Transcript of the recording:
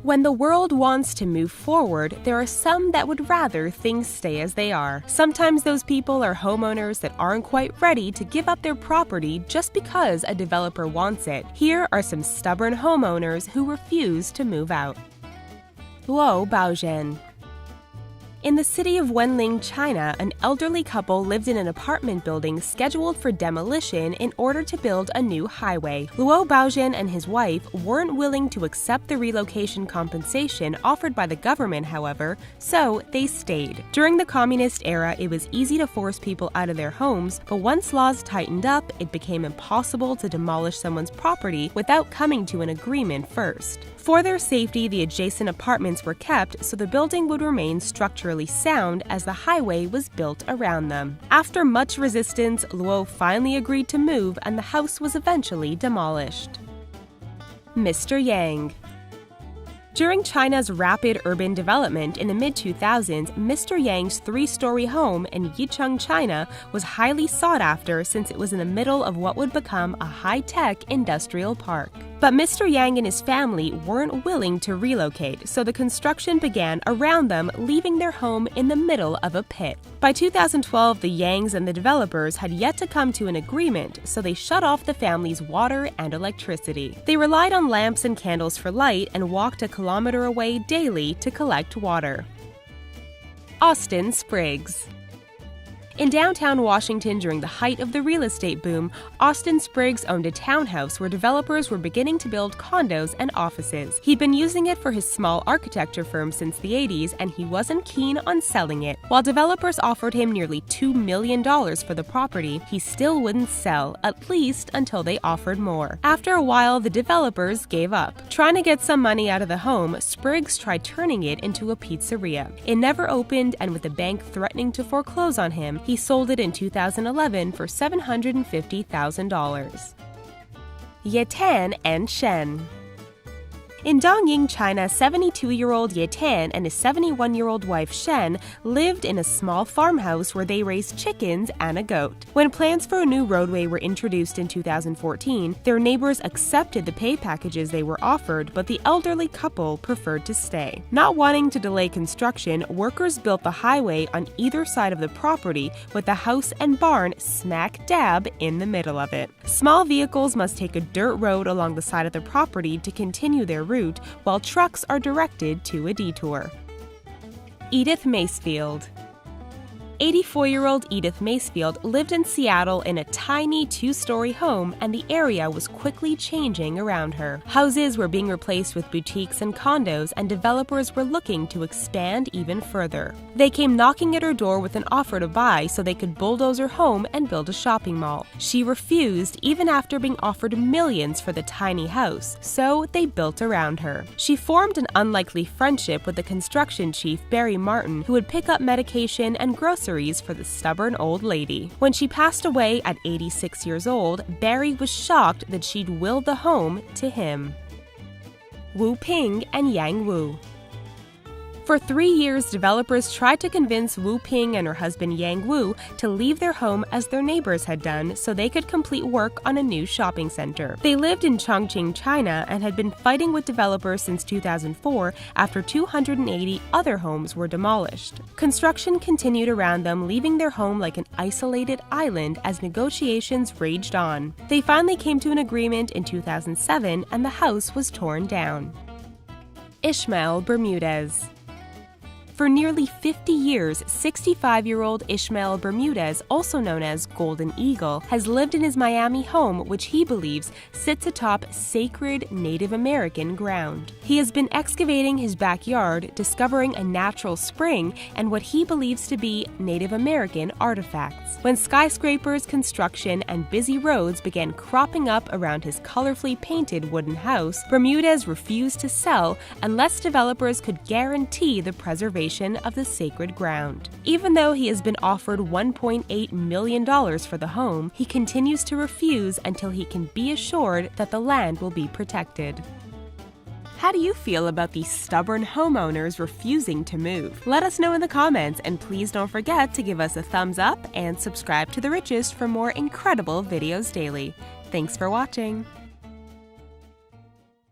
When the world wants to move forward, there are some that would rather things stay as they are. Sometimes those people are homeowners that aren't quite ready to give up their property just because a developer wants it. Here are some stubborn homeowners who refuse to move out. Luo Baozhen. In the city of Wenling, China, an elderly couple lived in an apartment building scheduled for demolition in order to build a new highway. Luo Baozhen and his wife weren't willing to accept the relocation compensation offered by the government, however, so they stayed. During the communist era, it was easy to force people out of their homes, but once laws tightened up, it became impossible to demolish someone's property without coming to an agreement first. For their safety, the adjacent apartments were kept so the building would remain structurally sound as the highway was built around them. After much resistance, Luo finally agreed to move and the house was eventually demolished. Mr. Yang. During China's rapid urban development in the mid-2000s, Mr. Yang's three-story home in Yicheng, China was highly sought after since it was in the middle of what would become a high-tech industrial park. But Mr. Yang and his family weren't willing to relocate, so the construction began around them, leaving their home in the middle of a pit. By 2012, the Yangs and the developers had yet to come to an agreement, so they shut off the family's water and electricity. They relied on lamps and candles for light and walked a kilometer away daily to collect water. Austin Spriggs. In downtown Washington during the height of the real estate boom, Austin Spriggs owned a townhouse where developers were beginning to build condos and offices. He'd been using it for his small architecture firm since the 80s, and he wasn't keen on selling it. While developers offered him nearly $2 million for the property, he still wouldn't sell, at least until they offered more. After a while, the developers gave up. Trying to get some money out of the home, Spriggs tried turning it into a pizzeria. It never opened, and with the bank threatening to foreclose on him, he sold it in 2011 for $750,000. Ye Tan and Shen. In Dongying, China, 72-year-old Ye Tan and his 71-year-old wife Shen lived in a small farmhouse where they raised chickens and a goat. When plans for a new roadway were introduced in 2014, their neighbors accepted the pay packages they were offered, but the elderly couple preferred to stay. Not wanting to delay construction, workers built the highway on either side of the property, with the house and barn smack dab in the middle of it. Small vehicles must take a dirt road along the side of the property to continue their route, while trucks are directed to a detour. Edith Macefield. 84-year-old Edith Macefield lived in Seattle in a tiny two-story home, and the area was quickly changing around her. Houses were being replaced with boutiques and condos, and developers were looking to expand even further. They came knocking at her door with an offer to buy so they could bulldoze her home and build a shopping mall. She refused, even after being offered millions for the tiny house, so they built around her. She formed an unlikely friendship with the construction chief, Barry Martin, who would pick up medication and groceries for the stubborn old lady. When she passed away at 86 years old, Barry was shocked that she'd willed the home to him. Wu Ping and Yang Wu. For 3 years, developers tried to convince Wu Ping and her husband Yang Wu to leave their home as their neighbors had done so they could complete work on a new shopping center. They lived in Chongqing, China, and had been fighting with developers since 2004 after 280 other homes were demolished. Construction continued around them, leaving their home like an isolated island as negotiations raged on. They finally came to an agreement in 2007 and the house was torn down. ISHMAEL Bermudez. For nearly 50 years, 65-year-old ISHMAEL Bermudez, also known as Golden Eagle, has lived in his Miami home, which he believes sits atop sacred Native American ground. He has been excavating his backyard, discovering a natural spring and what he believes to be Native American artifacts. When skyscrapers, construction, and busy roads began cropping up around his colorfully painted wooden house, Bermudez refused to sell unless developers could guarantee the preservation of the sacred ground. Even though he has been offered $1.8 million for the home, he continues to refuse until he can be assured that the land will be protected. How do you feel about these stubborn homeowners refusing to move? Let us know in the comments, and please don't forget to give us a thumbs up and subscribe to The Richest for more incredible videos daily. Thanks for watching!